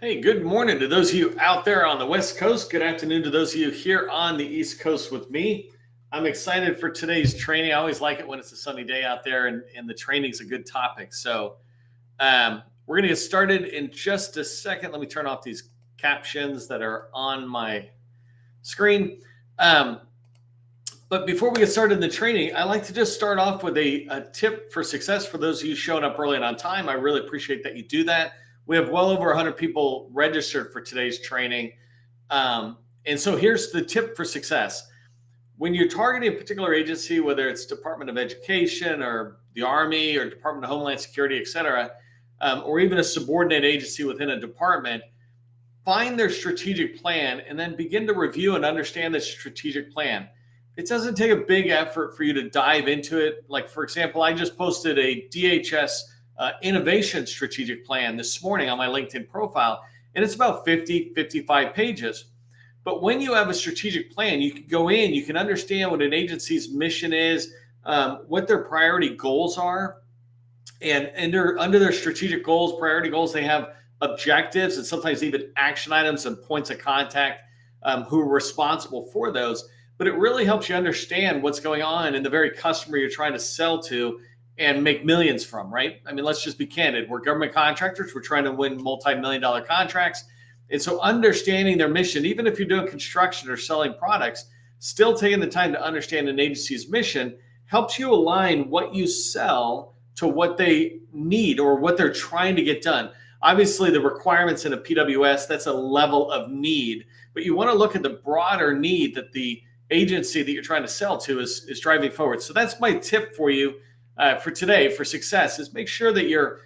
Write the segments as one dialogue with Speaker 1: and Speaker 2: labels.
Speaker 1: Hey, good morning to those of you out there on the West Coast. Good afternoon to those of you here on the East Coast with me. I'm excited for today's training. I always like it when it's a sunny day out there and the training's a good topic. So we're going to get started in just a second. Let me turn off these captions that are on my screen. But before we get started in the training, I like to just start off with a tip for success for those of you showing up early and on time. I really appreciate that you do that. We have well over 100 people registered for today's training. And so here's the tip for success. When you're targeting a particular agency, whether it's Department of Education or the Army or Department of Homeland Security, et cetera, or even a subordinate agency within a department, find their strategic plan and then begin to review and understand the strategic plan. It doesn't take a big effort for you to dive into it. Like, for example, I just posted a DHS innovation strategic plan this morning on my LinkedIn profile, and it's about 55 pages. But when you have a strategic plan, you can go in, you can understand what an agency's mission is, what their priority goals are, and under their strategic goals, priority goals, they have objectives and sometimes even action items and points of contact who are responsible for those. But it really helps you understand what's going on in the very customer you're trying to sell to and make millions from, right? I mean, let's just be candid. We're government contractors. We're trying to win multi-million-dollar contracts. And so understanding their mission, even if you're doing construction or selling products, still taking the time to understand an agency's mission helps you align what you sell to what they need or what they're trying to get done. Obviously, the requirements in a PWS, that's a level of need, but you want to look at the broader need that the agency that you're trying to sell to is driving forward. So that's my tip for you for today for success, is make sure that you're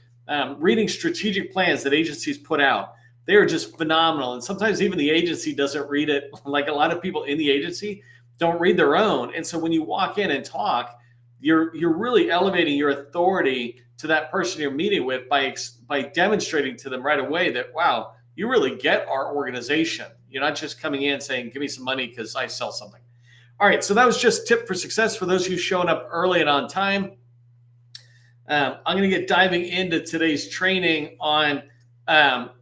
Speaker 1: reading strategic plans that agencies put out. They are just phenomenal. And sometimes even the agency doesn't read it. Like, a lot of people in the agency don't read their own. And so when you walk in and talk, you're really elevating your authority to that person you're meeting with by demonstrating to them right away that, wow, you really get our organization. You're not just coming in saying, give me some money because I sell something. All right, so that was just tip for success for those of you showing up early and on time. I'm going to get diving into today's training on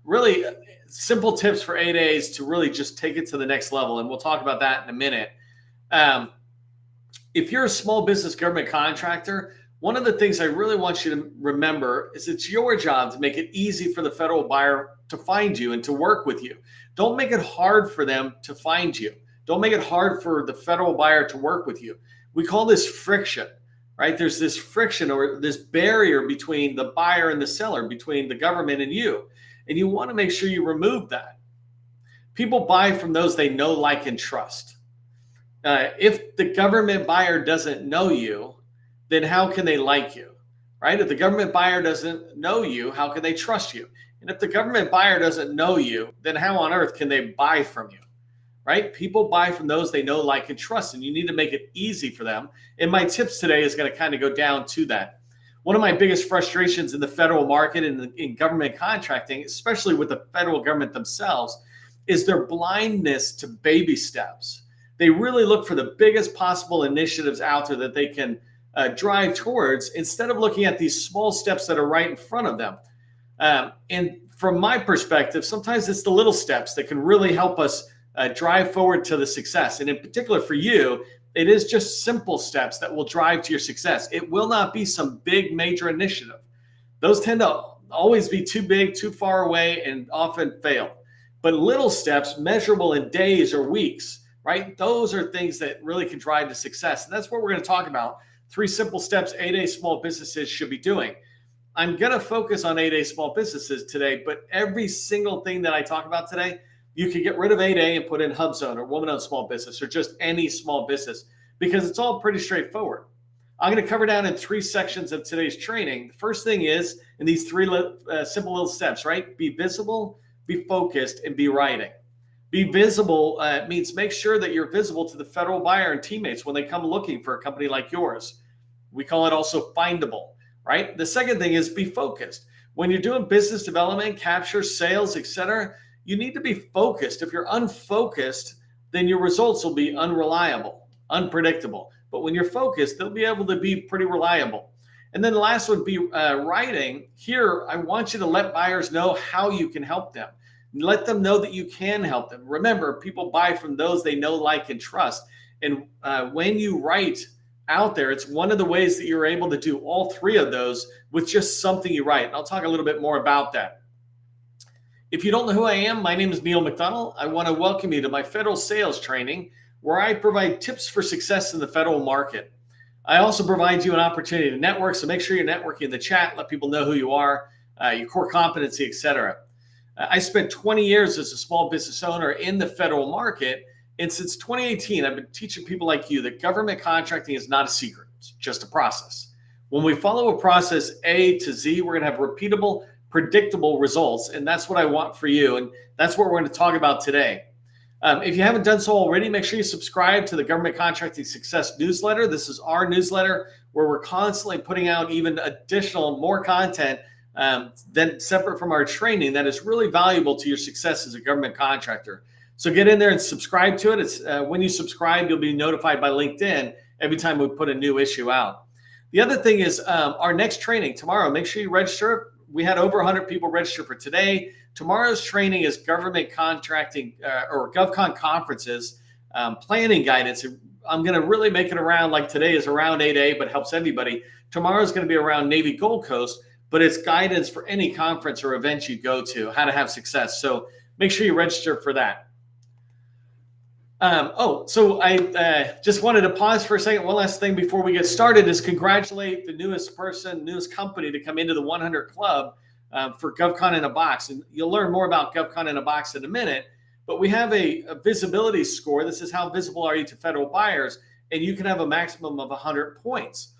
Speaker 1: really simple tips for 8As to really just take it to the next level. And we'll talk about that in a minute. If you're a small business government contractor, one of the things I really want you to remember is it's your job to make it easy for the federal buyer to find you and to work with you. Don't make it hard for them to find you. Don't make it hard for the federal buyer to work with you. We call this friction. Right? There's this friction or this barrier between the buyer and the seller, between the government and you. And you want to make sure you remove that. People buy from those they know, like, and trust. If the government buyer doesn't know you, then how can they like you? Right? If the government buyer doesn't know you, how can they trust you? And if the government buyer doesn't know you, then how on earth can they buy from you? Right? People buy from those they know, like, and trust, and you need to make it easy for them. And my tips today is going to kind of go down to that. One of my biggest frustrations in the federal market and in government contracting, especially with the federal government themselves, is their blindness to baby steps. They really look for the biggest possible initiatives out there that they can drive towards, instead of looking at these small steps that are right in front of them. And from my perspective, sometimes it's the little steps that can really help us drive forward to the success. And in particular for you, it is just simple steps that will drive to your success. It will not be some big major initiative. Those tend to always be too big, too far away, and often fail. But little steps, measurable in days or weeks, right? Those are things that really can drive to success. And that's what we're going to talk about. 3 simple steps 8A small businesses should be doing. I'm going to focus on 8A small businesses today, but every single thing that I talk about today, you can get rid of 8A and put in HubZone or woman-owned small business or just any small business, because it's all pretty straightforward. I'm going to cover down in 3 sections of today's training. The first thing is in these 3 simple little steps, right? Be visible, be focused, and be writing. Be visible means make sure that you're visible to the federal buyer and teammates when they come looking for a company like yours. We call it also findable, right? The second thing is be focused. When you're doing business development, capture, sales, etc., you need to be focused. If you're unfocused, then your results will be unreliable, unpredictable. But when you're focused, they'll be able to be pretty reliable. And then the last would be writing. Here, I want you to let buyers know how you can help them. Let them know that you can help them. Remember, people buy from those they know, like, and trust. And when you write out there, it's one of the ways that you're able to do all three of those with just something you write. And I'll talk a little bit more about that. If you don't know who I am, my name is Neil McDonnell. I want to welcome you to my federal sales training, where I provide tips for success in the federal market. I also provide you an opportunity to network, so make sure you're networking in the chat, let people know who you are, your core competency, etc. I spent 20 years as a small business owner in the federal market, and since 2018, I've been teaching people like you that government contracting is not a secret, it's just a process. When we follow a process A to Z, we're going to have repeatable, predictable results, and that's what I want for you, and that's what we're going to talk about today. If you haven't done so already, make sure you subscribe to the Government Contracting Success newsletter. This is our newsletter where we're constantly putting out even additional, more content then separate from our training that is really valuable to your success as a government contractor. So get in there and subscribe to it. It's when you subscribe, you'll be notified by LinkedIn every time we put a new issue out. The other thing is our next training tomorrow. Make sure you register. We had over 100 people register for today. Tomorrow's training is government contracting or GovCon conferences, planning guidance. I'm going to really make it around, like today is around 8A, but helps everybody. Tomorrow's going to be around Navy Gold Coast, but it's guidance for any conference or event you go to, how to have success. So make sure you register for that. So I just wanted to pause for a second. One last thing before we get started is congratulate the newest person, newest company to come into the 100 Club for GovCon in a Box. And you'll learn more about GovCon in a Box in a minute. But we have a visibility score. This is how visible are you to federal buyers. And you can have a maximum of 100 points.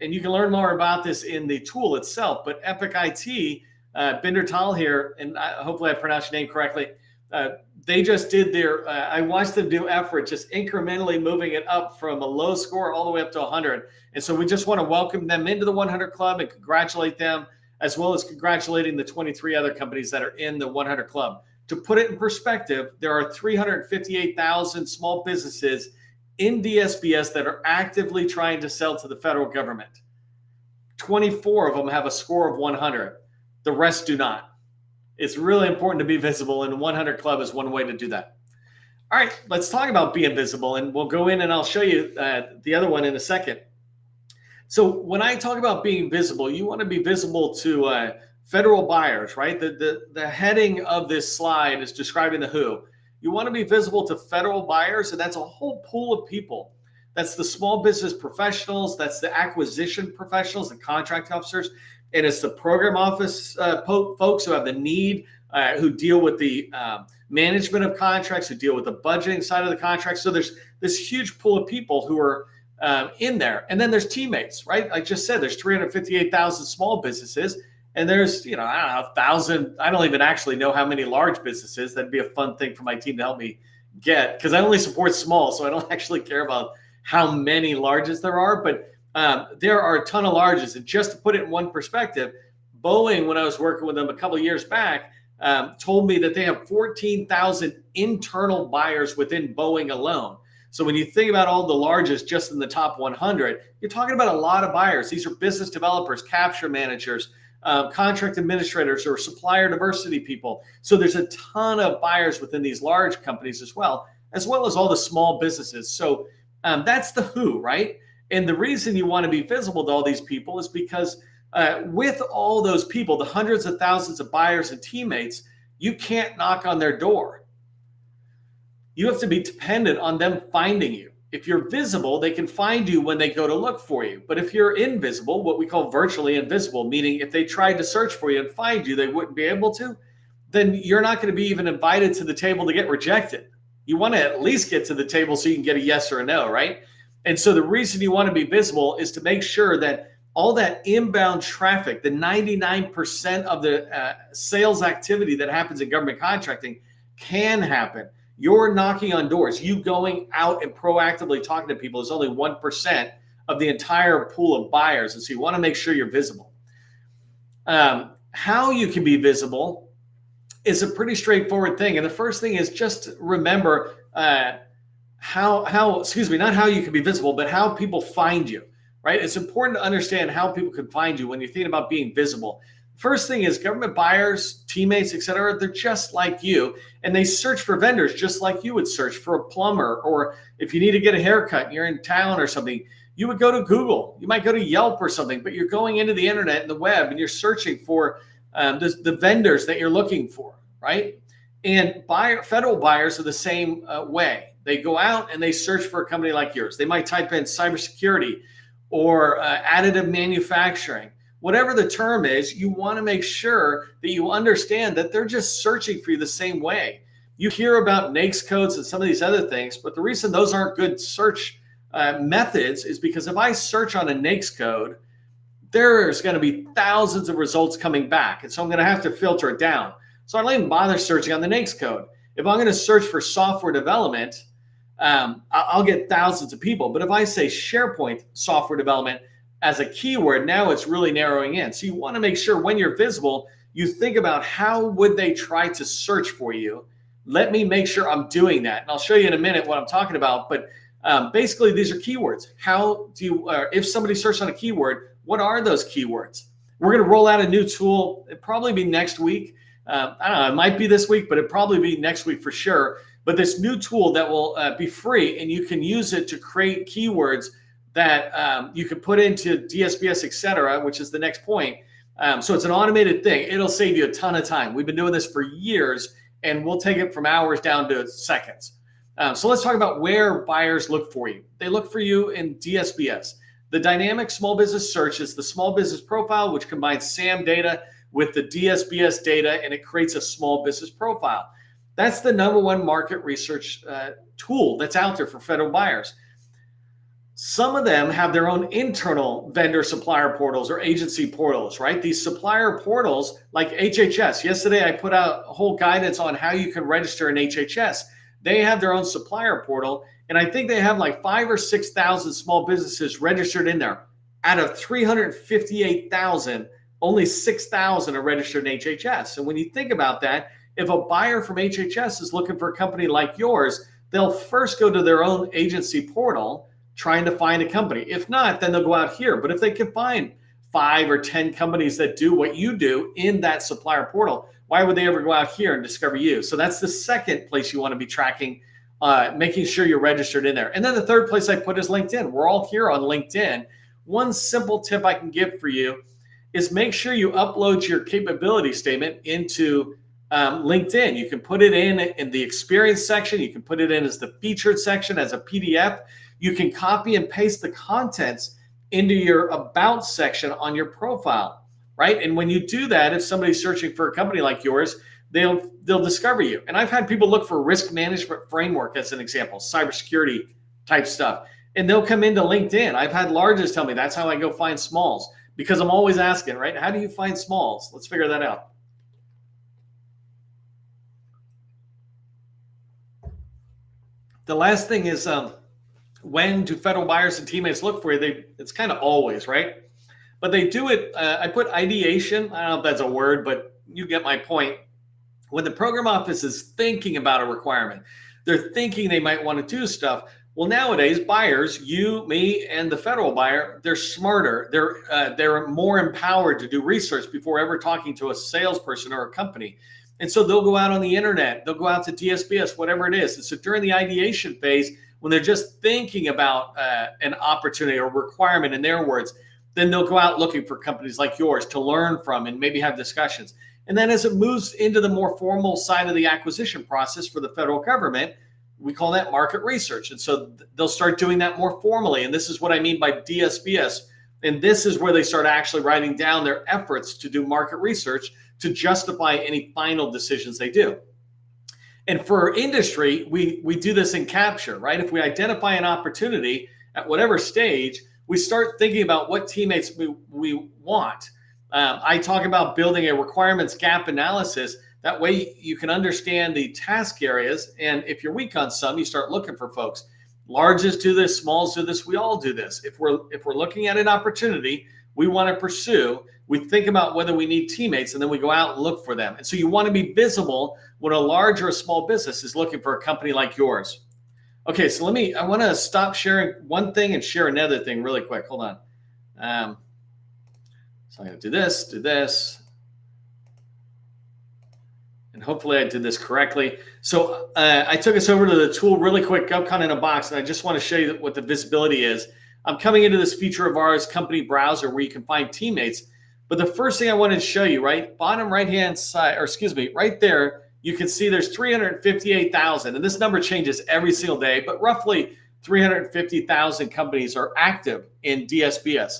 Speaker 1: And you can learn more about this in the tool itself. But 𝗡𝗏𝗖, 𝗏𝗏𝗜𝗏, and hopefully I pronounced your name correctly, they just did their, I watched them do effort, just incrementally moving it up from a low score all the way up to 100. And so we just want to welcome them into the 100 Club and congratulate them, as well as congratulating the 23 other companies that are in the 100 Club. To put it in perspective, there are 358,000 small businesses in DSBS that are actively trying to sell to the federal government. 24 of them have a score of 100. The rest do not. It's really important to be visible, and 100 Club is one way to do that. All right, let's talk about being visible, and we'll go in and I'll show you the other one in a second. So when I talk about being visible, you want to be visible to federal buyers, right? The heading of this slide is describing the who. You want to be visible to federal buyers, and that's a whole pool of people. That's the small business professionals, that's the acquisition professionals, the contract officers, and it's the program office folks who have the need, who deal with the management of contracts, who deal with the budgeting side of the contract. So there's this huge pool of people who are in there. And then there's teammates, right? I just said there's 358,000 small businesses, and there's, I don't know, 1,000. I don't even actually know how many large businesses. That'd be a fun thing for my team to help me get, because I only support small, so I don't actually care about how many larges there are. But there are a ton of larges. And just to put it in one perspective, Boeing, when I was working with them a couple of years back, told me that they have 14,000 internal buyers within Boeing alone. So when you think about all the largest just in the top 100, you're talking about a lot of buyers. These are business developers, capture managers, contract administrators, or supplier diversity people. So there's a ton of buyers within these large companies as well as all the small businesses. So that's the who, right? And the reason you want to be visible to all these people is because with all those people, the hundreds of thousands of buyers and teammates, you can't knock on their door. You have to be dependent on them finding you. If you're visible, they can find you when they go to look for you. But if you're invisible, what we call virtually invisible, meaning if they tried to search for you and find you, they wouldn't be able to, then you're not going to be even invited to the table to get rejected. You want to at least get to the table so you can get a yes or a no, right? And so the reason you want to be visible is to make sure that all that inbound traffic, the 99% of the sales activity that happens in government contracting can happen. You're knocking on doors. You going out and proactively talking to people is only 1% of the entire pool of buyers. And so you want to make sure you're visible. How you can be visible is a pretty straightforward thing. And the first thing is just remember not how you can be visible, but how people find you, right? It's important to understand how people can find you when you're thinking about being visible. First thing is government buyers, teammates, etc. They're just like you, and they search for vendors just like you would search for a plumber, or if you need to get a haircut and you're in town or something, you would go to Google. You might go to Yelp or something, but you're going into the internet and the web, and you're searching for the vendors that you're looking for, right? And federal buyers are the same way. They go out and they search for a company like yours. They might type in cybersecurity or additive manufacturing. Whatever the term is, you want to make sure that you understand that they're just searching for you the same way. You hear about NAICS codes and some of these other things, but the reason those aren't good search methods is because if I search on a NAICS code, there's going to be thousands of results coming back. And so I'm going to have to filter it down. So I don't even bother searching on the NAICS code. If I'm going to search for software development, I'll get thousands of people. But if I say SharePoint software development as a keyword, now it's really narrowing in. So you want to make sure when you're visible, you think about how would they try to search for you. Let me make sure I'm doing that. And I'll show you in a minute what I'm talking about. But basically, these are keywords. How do you, if somebody searched on a keyword, what are those keywords? We're going to roll out a new tool. It'll probably be next week. I don't know, it might be this week, but it'll probably be next week for sure. But this new tool that will be free, and you can use it to create keywords that you can put into DSBS, etc., which is the next point. So it's an automated thing. It'll save you a ton of time. We've been doing this for years, and we'll take it from hours down to seconds. So let's talk about where buyers look for you. They look for you in DSBS. The dynamic small business search is the small business profile, which combines SAM data with the DSBS data, and it creates a small business profile. That's the #1 market research tool that's out there for federal buyers. Some of them have their own internal vendor supplier portals or agency portals, right? These supplier portals like HHS. Yesterday, I put out a whole guidance on how you can register in HHS. They have their own supplier portal, and I think they have like 5,000 or 6,000 small businesses registered in there. Out of 358,000, only 6,000 are registered in HHS. And when you think about that, if a buyer from HHS is looking for a company like yours, they'll first go to their own agency portal trying to find a company. If not, then they'll go out here. But if they can find 5 or 10 companies that do what you do in that supplier portal, why would they ever go out here and discover you? So that's the second place you want to be tracking, making sure you're registered in there. And then the third place I put is LinkedIn. We're all here on LinkedIn. One simple tip I can give for you is make sure you upload your capability statement into LinkedIn. You can put it in the experience section. You can put it in as the featured section as a PDF. You can copy and paste the contents into your about section on your profile, right? And when you do that, if somebody's searching for a company like yours, they'll discover you. And I've had people look for risk management framework as an example, cybersecurity type stuff, and they'll come into LinkedIn. I've had larges tell me that's how I go find smalls, because I'm always asking, right? How do you find smalls? Let's figure that out. The last thing is, when do federal buyers and teammates look for you? It's kind of always, right? But they do it, I put ideation. I don't know if that's a word, but you get my point. When the program office is thinking about a requirement, they're thinking they might want to do stuff. Well, nowadays, buyers, you, me, and the federal buyer, they're smarter. They're more empowered to do research before ever talking to a salesperson or a company. And so they'll go out on the internet, they'll go out to DSBS, whatever it is. And so during the ideation phase, when they're just thinking about an opportunity or requirement in their words, then they'll go out looking for companies like yours to learn from and maybe have discussions. And then as it moves into the more formal side of the acquisition process for the federal government, we call that market research. And so they'll start doing that more formally. And this is what I mean by DSBS. And this is where they start actually writing down their efforts to do market research to justify any final decisions they do. And for industry, we do this in capture, right? If we identify an opportunity at whatever stage, we start thinking about what teammates we want. I talk about building a requirements gap analysis. That way you can understand the task areas. And if you're weak on some, you start looking for folks. Larges do this, smalls do this, we all do this. If we're looking at an opportunity we want to pursue, we think about whether we need teammates, and then we go out and look for them. And so you want to be visible when a large or a small business is looking for a company like yours. Okay, so I want to stop sharing one thing and share another thing really quick. Hold on. So I'm going to do this. And hopefully I did this correctly. So I took us over to the tool really quick, GovCon in a box, and I just want to show you what the visibility is. I'm coming into this feature of ours, company browser, where you can find teammates. But the first thing I wanted to show you, right, bottom right-hand side, or excuse me, right there, you can see there's 358,000. And this number changes every single day, but roughly 350,000 companies are active in DSBS.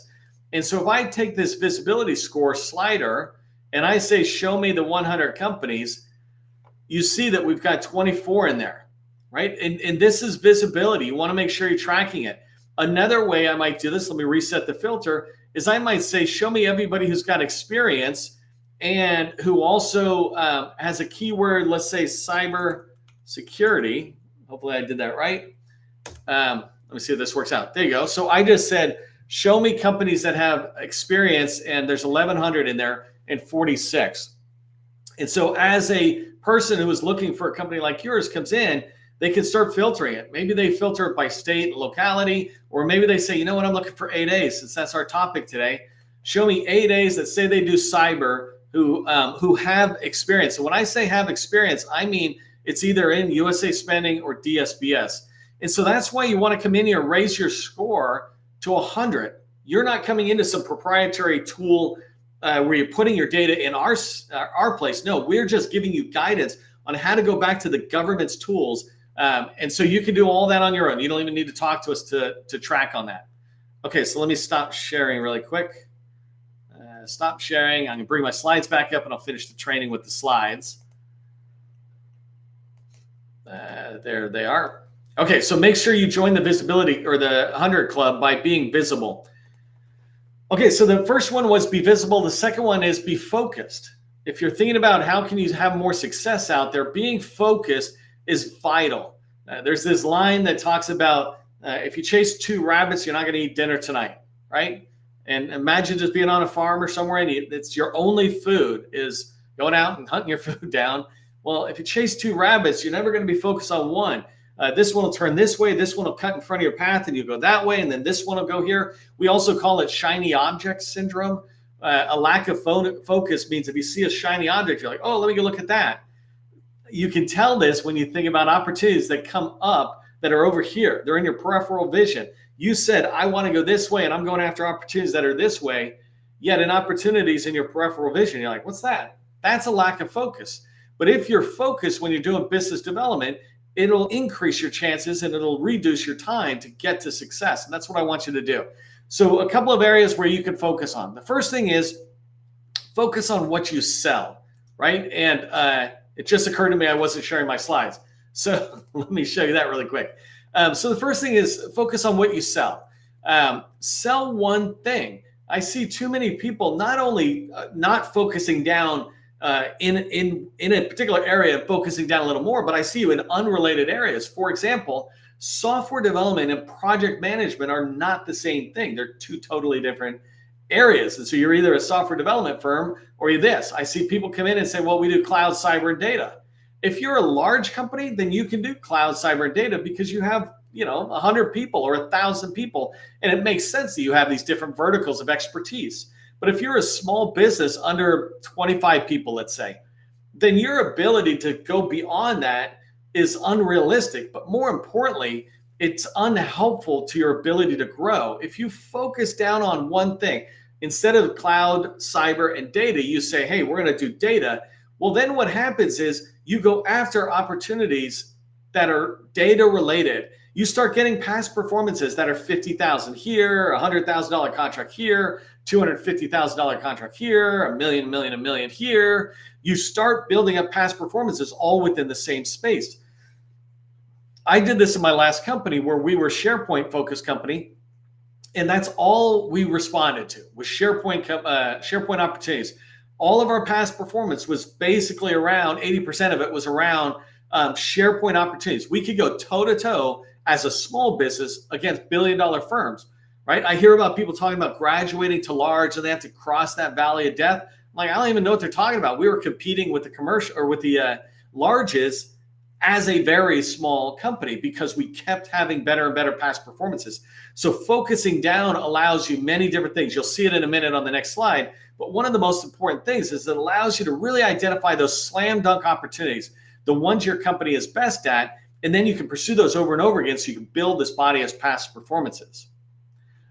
Speaker 1: And so if I take this visibility score slider and I say, show me the 100 companies, you see that we've got 24 in there, right? And this is visibility. You want to make sure you're tracking it. Another way I might do this, let me reset the filter, is I might say, show me everybody who's got experience and who also has a keyword, let's say cyber security. Hopefully I did that right. Let me see if this works out. There you go. So I just said, show me companies that have experience, and there's 1,100 in there and 46. And so as a person who is looking for a company like yours comes in, they can start filtering it. Maybe they filter it by state, locality, or maybe they say, you know what, I'm looking for 8As, since that's our topic today. Show me 8As that say they do cyber who have experience. So when I say have experience, I mean it's either in USA Spending or DSBS. And so that's why you want to come in here and raise your score to 100. You're not coming into some proprietary tool where you're putting your data in our place. No, we're just giving you guidance on how to go back to the government's tools. And so you can do all that on your own. You don't even need to talk to us to track on that. Okay, so let me stop sharing really quick. Stop sharing. I'm going to bring my slides back up and I'll finish the training with the slides. There they are. Okay, so make sure you join the visibility or the 100 Club by being visible. Okay, so the first one was be visible. The second one is be focused. If you're thinking about how can you have more success out there, being focused is vital. There's this line that talks about if you chase 2 rabbits, you're not going to eat dinner tonight, right? And imagine just being on a farm or somewhere and it's your only food is going out and hunting your food down. Well, if you chase 2 rabbits, you're never going to be focused on one. This one will turn this way, this one will cut in front of your path and you go that way, and then this one will go here. We also call it shiny object syndrome. A lack of focus means if you see a shiny object, you're like, oh, let me go look at that. You can tell this when you think about opportunities that come up that are over here. They're in your peripheral vision. You said, I want to go this way, and I'm going after opportunities that are this way, yet in opportunities in your peripheral vision, you're like, what's that? That's a lack of focus. But if you're focused when you're doing business development, it'll increase your chances and it'll reduce your time to get to success. And that's what I want you to do. So a couple of areas where you can focus on. The first thing is focus on what you sell, right? And it just occurred to me I wasn't sharing my slides. So let me show you that really quick. So the first thing is focus on what you sell. Sell one thing. I see too many people not only not focusing down in a particular area, focusing down a little more, but I see you in unrelated areas. For example, software development and project management are not the same thing. They're 2 totally different areas. And so you're either a software development firm or you're this. I see people come in and say, well, we do cloud, cyber, and data. If you're a large company, then you can do cloud, cyber, and data because you have 100 people or 1,000 people, and it makes sense that you have these different verticals of expertise. But if you're a small business under 25 people, let's say, then your ability to go beyond that is unrealistic. But more importantly, it's unhelpful to your ability to grow. If you focus down on one thing, instead of cloud, cyber, and data, you say, hey, we're going to do data. Well, then what happens is you go after opportunities that are data related. You start getting past performances that are 50,000 here, $100,000 contract here, $250,000 contract here, $1 million here. You start building up past performances all within the same space. I did this in my last company where we were a SharePoint focused company, and that's all we responded to was SharePoint opportunities. All of our past performance was basically around 80% of it was around SharePoint opportunities. We could go toe to toe as a small business against billion-dollar firms, right? I hear about people talking about graduating to large and they have to cross that valley of death. I'm like, I don't even know what they're talking about. We were competing with the commercial or with the larges as a very small company because we kept having better and better past performances. So focusing down allows you many different things. You'll see it in a minute on the next slide. But one of the most important things is it allows you to really identify those slam dunk opportunities, the ones your company is best at, and then you can pursue those over and over again so you can build this body as past performances.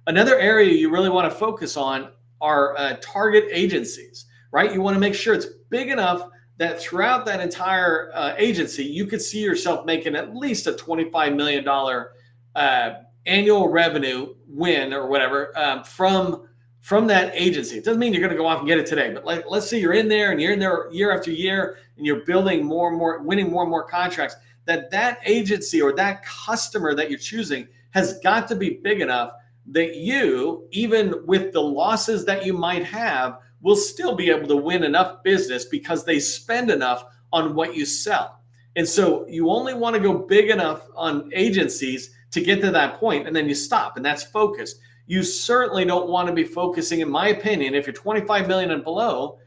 Speaker 1: Another area you really want to focus on are target agencies, right? You want to make sure it's big enough that throughout that entire agency, you could see yourself making at least a $25 million annual revenue win or whatever from that agency. It doesn't mean you're going to go off and get it today, but let's say you're in there and you're in there year after year and you're building more and more, winning more and more contracts, that agency or that customer that you're choosing has got to be big enough that you, even with the losses that you might have, will still be able to win enough business because they spend enough on what you sell. And so you only want to go big enough on agencies to get to that point, and then you stop, and that's focused. You certainly don't want to be focusing, in my opinion, if you're 25 million and below,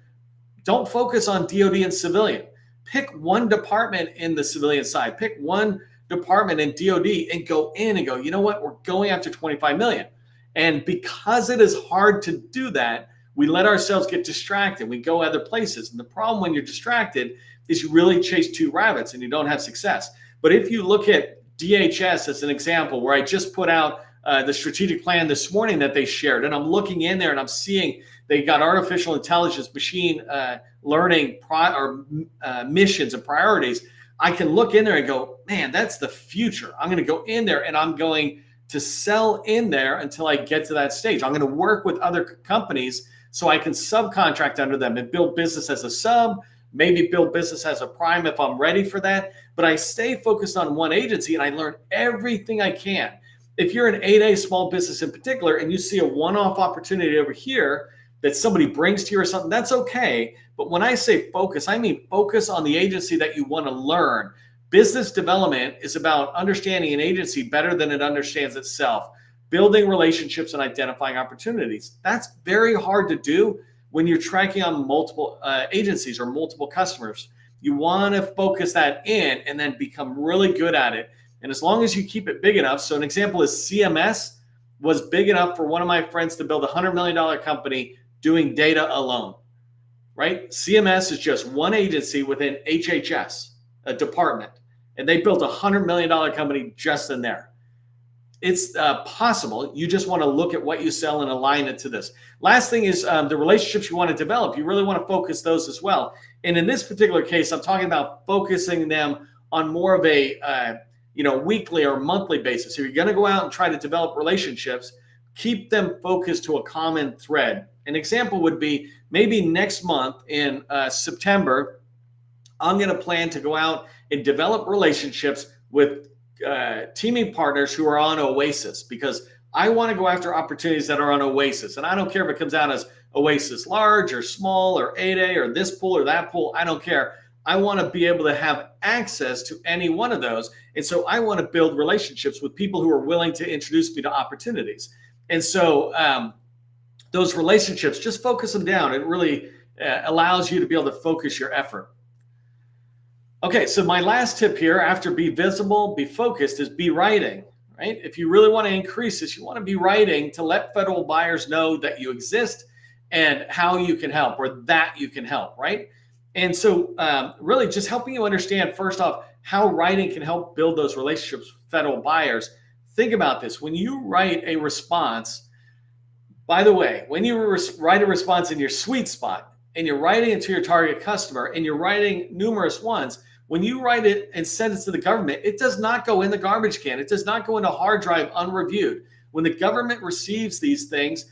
Speaker 1: don't focus on DoD and civilian. Pick one department in the civilian side, pick one department in DoD and go in and go, you know what, we're going after 25 million. And because it is hard to do that, we let ourselves get distracted. We go other places. And the problem when you're distracted is you really chase two rabbits and you don't have success. But if you look at DHS as an example, where I just put out the strategic plan this morning that they shared, and I'm looking in there and I'm seeing they got artificial intelligence, machine learning missions and priorities. I can look in there and go, man, that's the future. I'm going to go in there and I'm going to sell in there until I get to that stage. I'm going to work with other companies so I can subcontract under them and build business as a sub, maybe build business as a prime if I'm ready for that. But I stay focused on one agency and I learn everything I can. If you're an 8A small business in particular and you see a one-off opportunity over here that somebody brings to you or something, that's okay. But when I say focus, I mean focus on the agency that you want to learn. Business development is about understanding an agency better than it understands itself, building relationships and identifying opportunities. That's very hard to do when you're tracking on multiple agencies or multiple customers. You want to focus that in and then become really good at it. And as long as you keep it big enough, so an example is CMS was big enough for one of my friends to build a $100 million company doing data alone, right? CMS is just one agency within HHS, a department, and they built a $100 million company just in there. It's possible. You just want to look at what you sell and align it to this. Last thing is the relationships you want to develop. You really want to focus those as well. And in this particular case, I'm talking about focusing them on more of a weekly or monthly basis. So you're going to go out and try to develop relationships, keep them focused to a common thread. An example would be maybe next month in September, I'm going to plan to go out and develop relationships with teaming partners who are on Oasis, because I want to go after opportunities that are on Oasis. And I don't care if it comes out as Oasis large or small or 8A or this pool or that pool. I don't care. I want to be able to have access to any one of those. And so I want to build relationships with people who are willing to introduce me to opportunities. And so those relationships, just focus them down. It really allows you to be able to focus your effort. Okay, so my last tip here after be visible, be focused is be writing, right? If you really want to increase this, you want to be writing to let federal buyers know that you exist and how you can help, or that you can help, right? And so really just helping you understand, first off, how writing can help build those relationships with federal buyers. Think about this. When you write a response, by the way, when you write a response in your sweet spot and you're writing it to your target customer and you're writing numerous ones, when you write it and send it to the government, it does not go in the garbage can. It does not go into a hard drive unreviewed. When the government receives these things,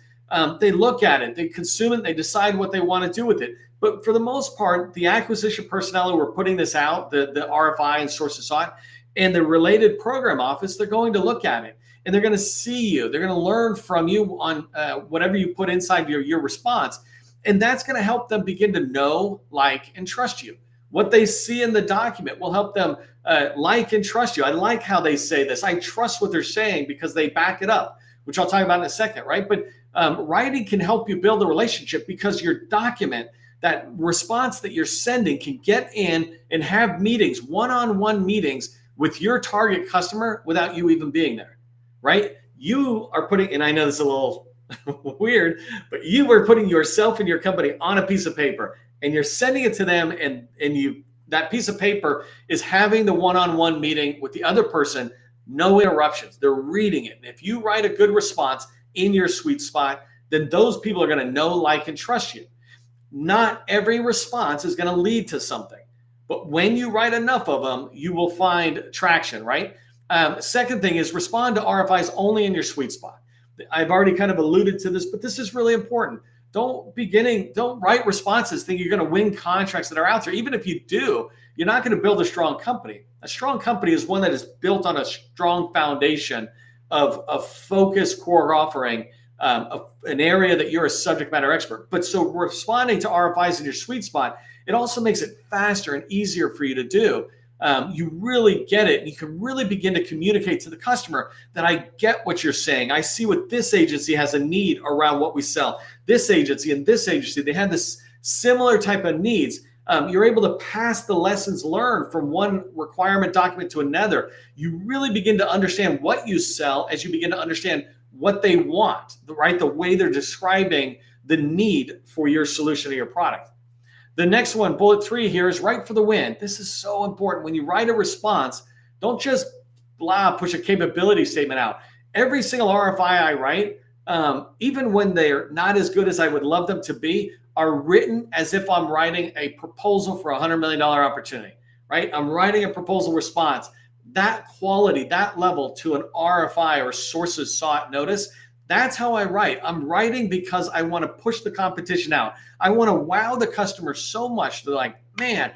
Speaker 1: they look at it, they consume it, they decide what they want to do with it. But for the most part, the acquisition personnel who are putting this out, the RFI and sources sought, and the related program office, they're going to look at it and they're going to see you. They're going to learn from you on whatever you put inside your response. And that's going to help them begin to know, like, and trust you. What they see in the document will help them like and trust you. I like how they say this. I trust what they're saying because they back it up, which I'll talk about in a second, right? But writing can help you build a relationship because your document that response that you're sending can get in and have meetings, one-on-one meetings with your target customer without you even being there, right? You are putting, and I know this is a little weird, but you are putting yourself and your company on a piece of paper and you're sending it to them, and that piece of paper is having the one-on-one meeting with the other person, no interruptions. They're reading it. And if you write a good response in your sweet spot, then those people are going to know, like, and trust you. Not every response is going to lead to something, but when you write enough of them, you will find traction, right? Second thing is respond to RFIs only in your sweet spot. I've already kind of alluded to this, but this is really important. Don't write responses thinking you're going to win contracts that are out there. Even if you do, you're not going to build a strong company. A strong company is one that is built on a strong foundation of a focused core offering, an area that you're a subject matter expert. But so responding to RFIs in your sweet spot, it also makes it faster and easier for you to do. You really get it, and you can really begin to communicate to the customer that I get what you're saying. I see what this agency has a need around what we sell. This agency and this agency, they have this similar type of needs. You're able to pass the lessons learned from one requirement document to another. You really begin to understand what you sell as you begin to understand what they want, right? The way they're describing the need for your solution or your product. The next one, bullet 3 here, is write for the win. This is so important. When you write a response, don't just push a capability statement out. Every single RFI I write, even when they're not as good as I would love them to be, are written as if I'm writing a proposal for a $100 million opportunity, right? I'm writing a proposal response. That quality, that level to an RFI or sources sought notice, that's how I write. I'm writing because I want to push the competition out. I want to wow the customer so much. They're like, man,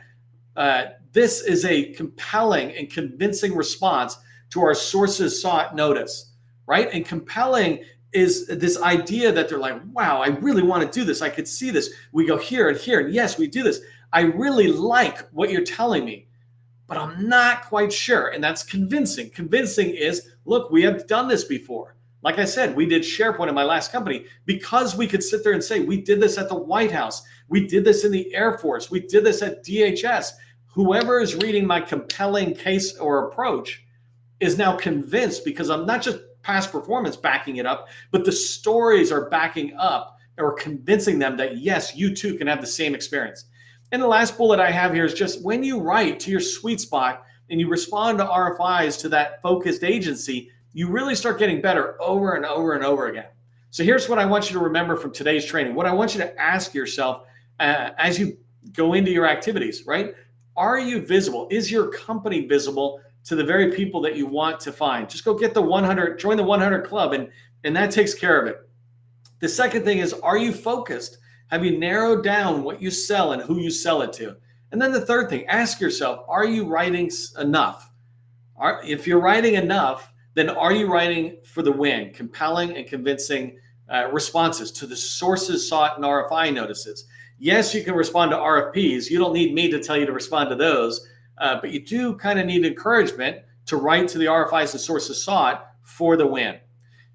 Speaker 1: this is a compelling and convincing response to our sources sought notice, right? And compelling is this idea that they're like, wow, I really want to do this. I could see this. We go here and here, and yes, we do this. I really like what you're telling me, but I'm not quite sure. And that's convincing. Convincing is, look, we have done this before. Like I said, we did SharePoint in my last company because we could sit there and say, we did this at the White House. We did this in the Air Force. We did this at DHS. Whoever is reading my compelling case or approach is now convinced, because I'm not just past performance backing it up, but the stories are backing up or convincing them that, yes, you too can have the same experience. And the last bullet I have here is just when you write to your sweet spot and you respond to RFIs to that focused agency, you really start getting better over and over and over again. So here's what I want you to remember from today's training. What I want you to ask yourself as you go into your activities, right? Are you visible? Is your company visible to the very people that you want to find? Just go get the 100, join the 100 club, and that takes care of it. The second thing is, are you focused? Have you narrowed down what you sell and who you sell it to? And then the third thing, ask yourself, are you writing enough? If you're writing enough, then are you writing for the win? Compelling and convincing responses to the sources sought and RFI notices. Yes, you can respond to RFPs. You don't need me to tell you to respond to those, but you do kind of need encouragement to write to the RFIs and sources sought for the win.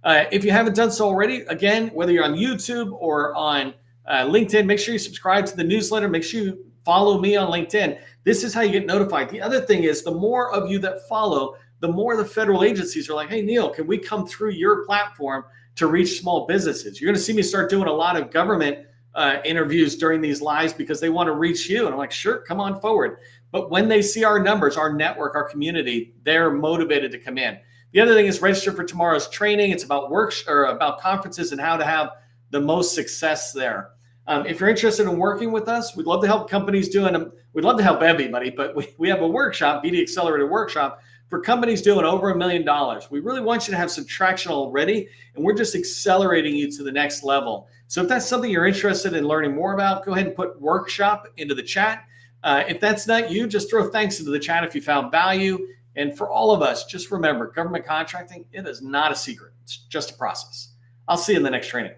Speaker 1: If you haven't done so already, again, whether you're on YouTube or on LinkedIn, make sure you subscribe to the newsletter. Make sure you follow me on LinkedIn. This is how you get notified. The other thing is, the more of you that follow, the more the federal agencies are like, hey, Neil, can we come through your platform to reach small businesses? You're going to see me start doing a lot of government interviews during these lives because they want to reach you. And I'm like, sure, come on forward. But when they see our numbers, our network, our community, they're motivated to come in. The other thing is register for tomorrow's training. It's about about conferences and how to have the most success there. If you're interested in working with us, we'd love to help companies doing them. We'd love to help everybody, but we have a workshop, BD Accelerator Workshop, for companies doing over $1 million. We really want you to have some traction already, and we're just accelerating you to the next level. So if that's something you're interested in learning more about, go ahead and put workshop into the chat. If that's not you, just throw thanks into the chat if you found value. And for all of us, just remember, government contracting, it is not a secret. It's just a process. I'll see you in the next training.